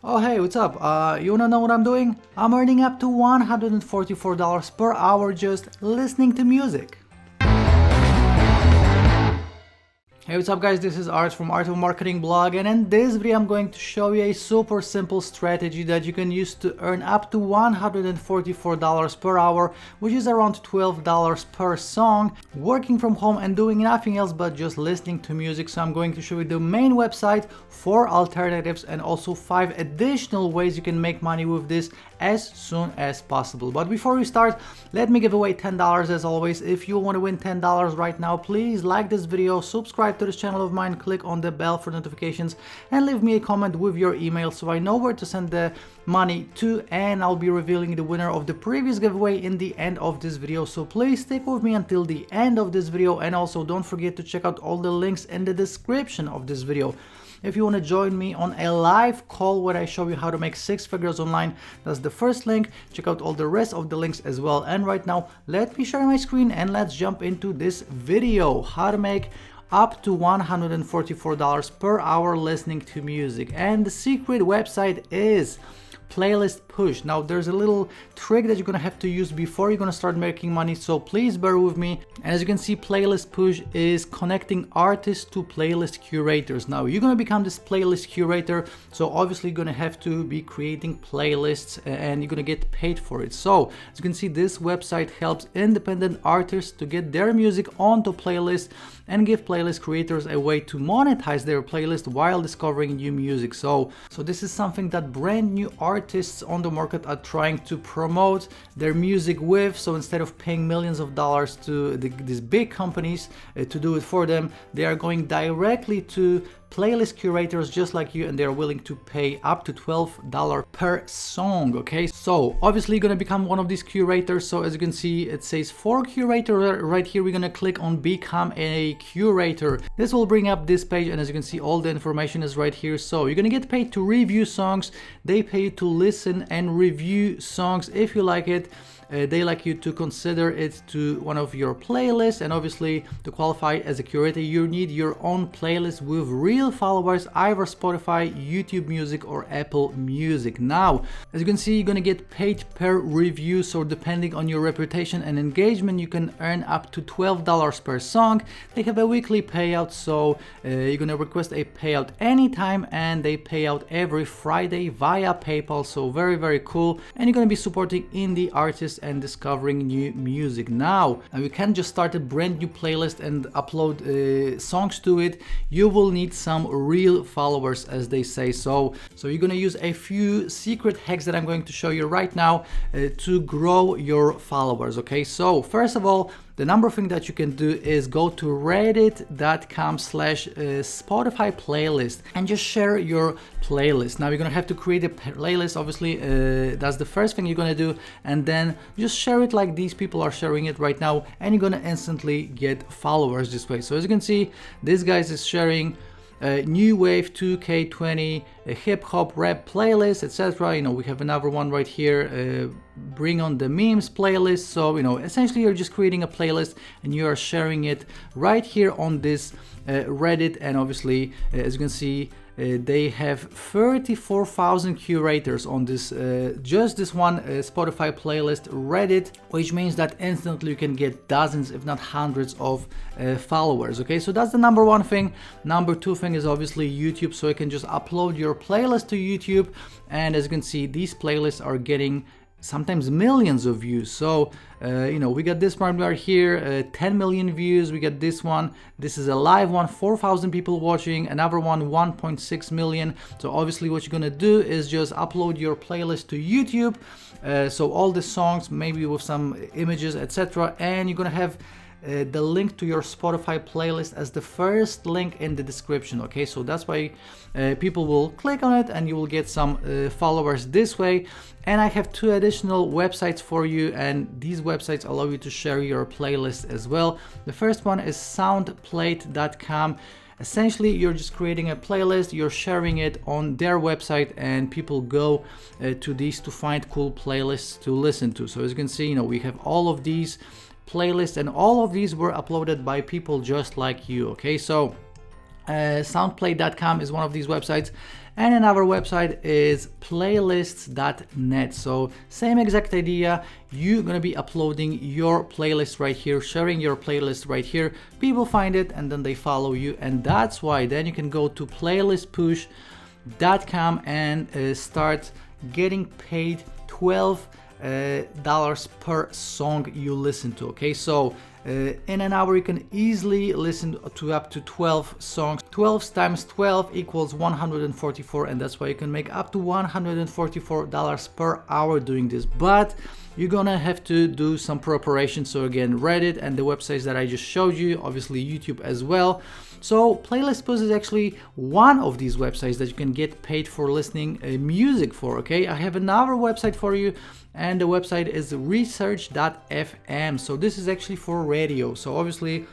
Oh hey, what's up? You wanna know what I'm doing? I'm earning up to $144 per hour just listening to music. Hey, what's up guys, this is Art from Art of Marketing blog, and in this video I'm going to show you a super simple strategy that you can use to earn up to $144 per hour, which is around $12 per song, working from home and doing nothing else but just listening to music. So I'm going to show you the main website, 4 alternatives, and also 5 additional ways you can make money with this as soon as possible. But before we start, let me give away $10 as always. If you want to win $10 right now, please like this video, subscribe to this channel of mine, click on the bell for notifications, and leave me a comment with your email so I know where to send the money to, and I'll be revealing the winner of the previous giveaway in the end of this video. So please stick with me until the end of this video, and also don't forget to check out all the links in the description of this video. If you want to join me on a live call where I show you how to make 6 figures online, that's the first link. Check out all the rest of the links as well. And right now, let me share my screen and let's jump into this video. How to make up to $144 per hour listening to music. And the secret website is Playlist Push. Now there's a little trick that you're gonna have to use before you're gonna start making money, so please bear with me. And as you can see, Playlist Push is connecting artists to playlist curators. Now you're gonna become this playlist curator, so obviously you're gonna have to be creating playlists and you're gonna get paid for it. So as you can see, this website helps independent artists to get their music onto playlists and give playlist creators a way to monetize their playlist while discovering new music. So this is something that brand new artists on the market are trying to promote their music with. So instead of paying millions of dollars to these big companies to do it for them, they are going directly to playlist curators just like you, and they're willing to pay up to $12 per song. Okay, so obviously you're gonna become one of these curators. So as you can see, it says for curator right here. We're gonna click on become a curator. This will bring up this page, and as you can see, all the information is right here. So you're gonna get paid to review songs. They pay you to listen and review songs. If you like it, they like you to consider it to one of your playlists. And obviously to qualify as a curator, you need your own playlist with real followers, either Spotify, YouTube Music, or Apple Music. Now as you can see, you're gonna get paid per review, so depending on your reputation and engagement, you can earn up to $12 per song. They have a weekly payout, so you're gonna request a payout anytime, and they pay out every Friday via PayPal. So very cool, and you're gonna be supporting indie artists and discovering new music. Now you can't just start a brand new playlist and upload songs to it. You will need some real followers, as they say. So you're gonna use a few secret hacks that I'm going to show you right now to grow your followers. Okay, so first of all, the number thing that you can do is go to reddit.com/Spotify playlist and just share your playlist. Now you're gonna have to create a playlist, obviously. That's the first thing you're gonna do, and then just share it like these people are sharing it right now, and you're gonna instantly get followers this way. So as you can see, this guy is sharing new wave 2K20 hip hop rap playlist, etc. You know, we have another one right here, bring on the memes playlist. So you know, essentially you're just creating a playlist and you are sharing it right here on this Reddit. And obviously as you can see, they have 34,000 curators on this just this one Spotify playlist Reddit, which means that instantly you can get dozens if not hundreds of followers. Okay, so that's the number one thing. Number two thing is obviously YouTube. So you can just upload your playlist to YouTube, and as you can see, these playlists are getting sometimes millions of views. So you know, we got this one right here, 10 million views. We got this one, this is a live one, 4,000 people watching. Another one, 1.6 million. So obviously what you're gonna do is just upload your playlist to YouTube, so all the songs, maybe with some images, etc., and you're gonna have the link to your Spotify playlist as the first link in the description. Okay, so that's why people will click on it and you will get some followers this way. And I have 2 additional websites for you, and these websites allow you to share your playlist as well. The first one is soundplate.com. Essentially, you're just creating a playlist, you're sharing it on their website, and people go to these to find cool playlists to listen to. So as you can see, you know, we have all of these playlists, and all of these were uploaded by people just like you. Okay, so Soundplay.com is one of these websites, and another website is playlists.net. So same exact idea, you're gonna be uploading your playlist right here, sharing your playlist right here, people find it and then they follow you, and that's why then you can go to playlistpush.com and start getting paid $12 per song you listen to. Okay, so in an hour you can easily listen to up to 12 songs. 12 times 12 equals 144, and that's why you can make up to $144 per hour doing this. But you're gonna have to do some preparation. So again, Reddit and the websites that I just showed you, obviously YouTube as well. So Playlist Push is actually one of these websites that you can get paid for listening music for. Okay, I have another website for you, and the website is research.fm. So this is actually for radio. So obviously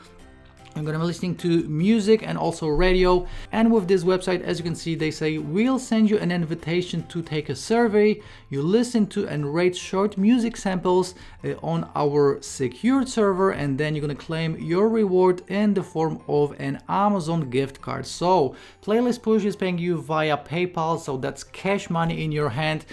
I'm gonna be listening to music and also radio. And with this website, as you can see, they say we'll send you an invitation to take a survey. You listen to and rate short music samples on our secured server, and then you're gonna claim your reward in the form of an Amazon gift card. So Playlist Push is paying you via PayPal, so that's cash money in your hand.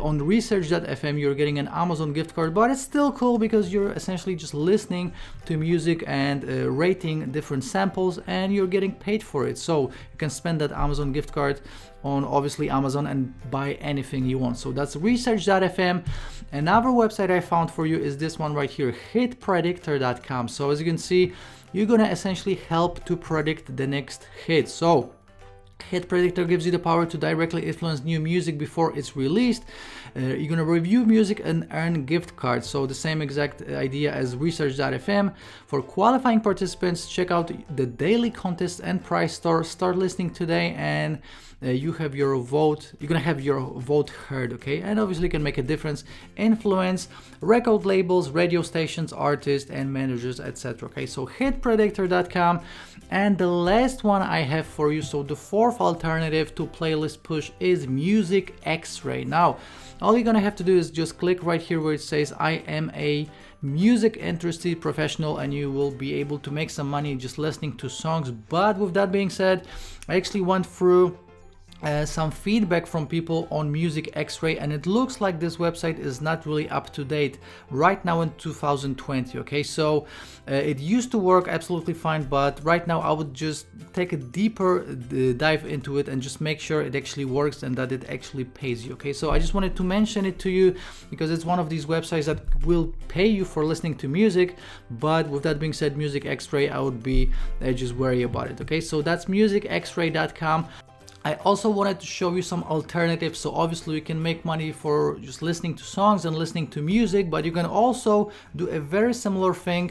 On research.fm you're getting an Amazon gift card, but it's still cool because you're essentially just listening to music and rating different samples, and you're getting paid for it. So you can spend that Amazon gift card on obviously Amazon and buy anything you want. So that's research.fm. Another website I found for you is this one right here, hitpredictor.com. So as you can see, you're gonna essentially help to predict the next hit. So Hit Predictor gives you the power to directly influence new music before it's released. You're gonna review music and earn gift cards. So the same exact idea as research.fm. For qualifying participants, check out the daily contest and prize store. Start listening today, and you have your vote. You're gonna have your vote heard, okay? And obviously you can make a difference, influence record labels, radio stations, artists, and managers, etc. Okay, so hitpredictor.com. And the last one I have for you, so the fourth alternative to Playlist Push is Music X-Ray. Now, all you're gonna have to do is just click right here where it says I am a music interested professional, and you will be able to make some money just listening to songs. But with that being said, I actually went through some feedback from people on Music X-Ray, and it looks like this website is not really up to date right now in 2020. Okay, so it used to work absolutely fine, but right now I would just take a deeper dive into it and just make sure it actually works and that it actually pays you. Okay, so I just wanted to mention it to you because it's one of these websites that will pay you for listening to music. But with that being said, Music X-Ray, I would be just wary about it. Okay, so that's musicxray.com. I also wanted to show you some alternatives. So obviously you can make money for just listening to songs and listening to music, but you can also do a very similar thing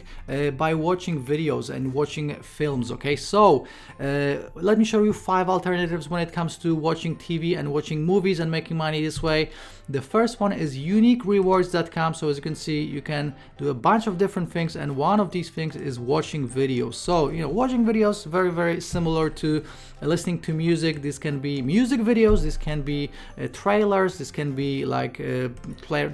by watching videos and watching films. Okay, so let me show you 5 alternatives when it comes to watching TV and watching movies and making money this way. The first one is uniquerewards.com. So as you can see, you can do a bunch of different things, and one of these things is watching videos. So watching videos, very similar to listening to music. This can be music videos, this can be trailers, this can be like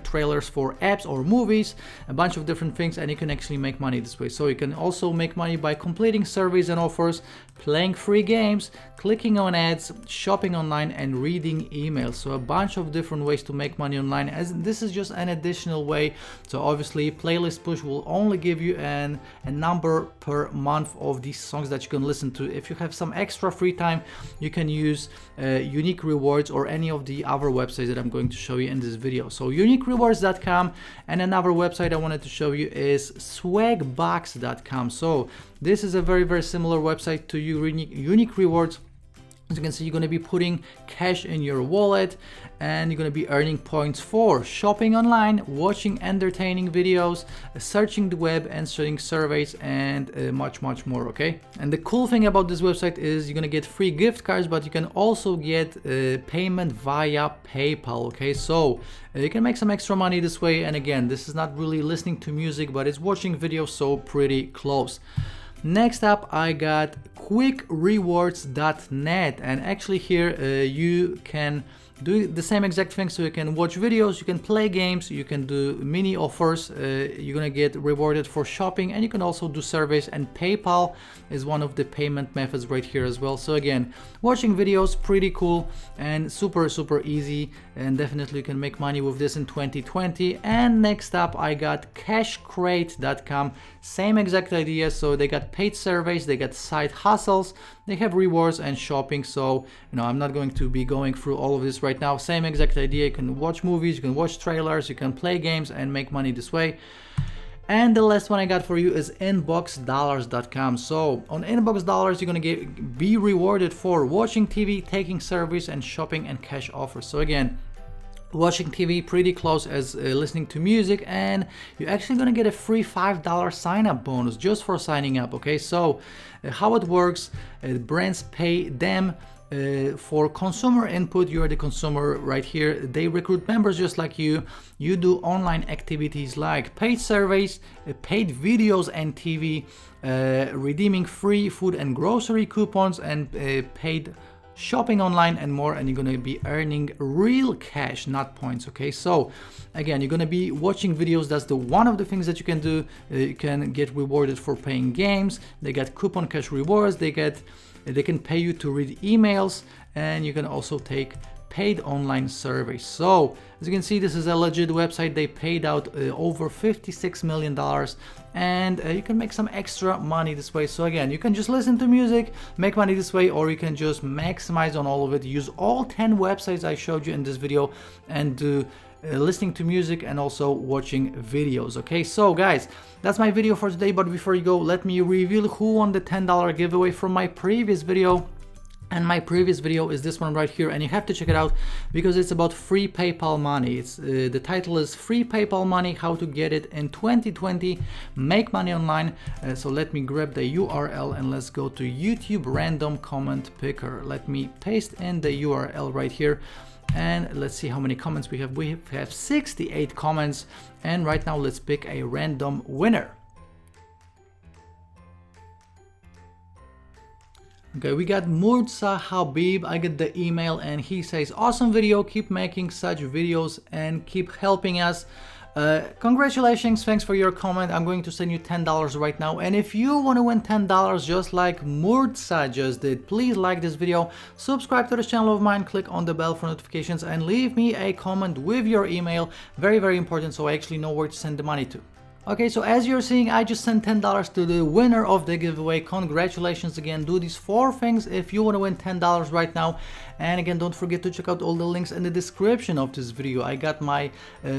trailers for apps or movies, a bunch of different things, and you can actually make money this way. So you can also make money by completing surveys and offers, playing free games, clicking on ads, shopping online, and reading emails. So a bunch of different ways to make money online, as this is just an additional way. So obviously Playlist Push will only give you a number per month of these songs that you can listen to. If you have some extra free time, you can use Unique Rewards or any of the other websites that I'm going to show you in this video. So uniquerewards.com, and another website I wanted to show you is swagbox.com. So this is a very similar website to Unique Rewards. As you can see, you're going to be putting cash in your wallet, and you're going to be earning points for shopping online, watching entertaining videos, searching the web, answering surveys, and much more. Okay, and the cool thing about this website is you're going to get free gift cards, but you can also get payment via PayPal. Okay, so you can make some extra money this way, and again, this is not really listening to music, but it's watching videos, so pretty close. Next up, I got quickrewards.net, and actually here you can do the same exact thing. So you can watch videos, you can play games, you can do mini offers, you're gonna get rewarded for shopping, and you can also do surveys, and PayPal is one of the payment methods right here as well. So again, watching videos, pretty cool and super easy, and definitely you can make money with this in 2020. And next up I got cashcrate.com, same exact idea. So they got paid surveys, they got side hustles, they have rewards and shopping. So I'm not going to be going through all of this right now. Same exact idea. You can watch movies, you can watch trailers, you can play games and make money this way. And the last one I got for you is inboxdollars.com. So on Inbox Dollars, you're gonna be rewarded for watching TV, taking surveys, and shopping and cash offers. So again, watching TV pretty close as listening to music, and you're actually gonna get a free $5 sign-up bonus just for signing up. Okay, so how it works, brands pay them for consumer input. You're the consumer right here. They recruit members just like you. You do online activities like paid surveys, paid videos and TV, redeeming free food and grocery coupons, and paid shopping online and more, and you're gonna be earning real cash, not points. Okay, so again, you're gonna be watching videos. That's the one of the things that you can do. You can get rewarded for playing games. They get coupon cash rewards. They can pay you to read emails, and you can also take paid online surveys. So as you can see, this is a legit website. They paid out over $56 million, and you can make some extra money this way. So again, you can just listen to music, make money this way, or you can just maximize on all of it. Use all 10 websites I showed you in this video and do listening to music and also watching videos. Okay, so guys, that's my video for today. But before you go, let me reveal who won the $10 giveaway from my previous video. And my previous video is this one right here, and you have to check it out because it's about free PayPal money. It's the title is Free PayPal Money, How to Get It in 2020, Make Money Online. So let me grab the URL and let's go to YouTube random comment picker. Let me paste in the URL right here, and let's see how many comments we have. We have 68 comments, and right now let's pick a random winner. Okay, we got Murza Habib. I get the email and he says, awesome video, keep making such videos and keep helping us. Congratulations, thanks for your comment. I'm going to send you $10 right now, and if you want to win $10 just like Murza just did, please like this video, subscribe to this channel of mine, click on the bell for notifications, and leave me a comment with your email. Very important, so I actually know where to send the money to. Okay, so as you're seeing, I just sent $10 to the winner of the giveaway. Congratulations again. Do these 4 things if you want to win $10 right now. And again, don't forget to check out all the links in the description of this video. I got my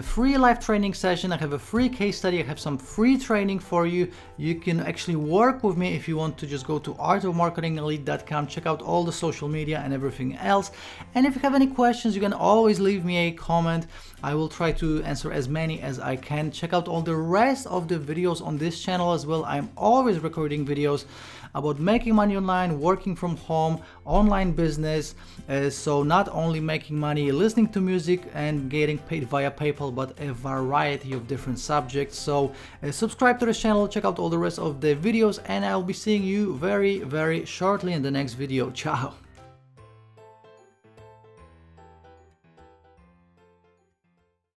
free live training session. I have a free case study. I have some free training for you. You can actually work with me if you want to. Just go to artofmarketingelite.com, check out all the social media and everything else. And if you have any questions, you can always leave me a comment. I will try to answer as many as I can. Check out all the rest of the videos on this channel as well. I'm always recording videos about making money online, working from home, online business. So not only making money listening to music and getting paid via PayPal, but a variety of different subjects. So subscribe to this channel, check out all the rest of the videos, and I'll be seeing you very shortly in the next video. Ciao.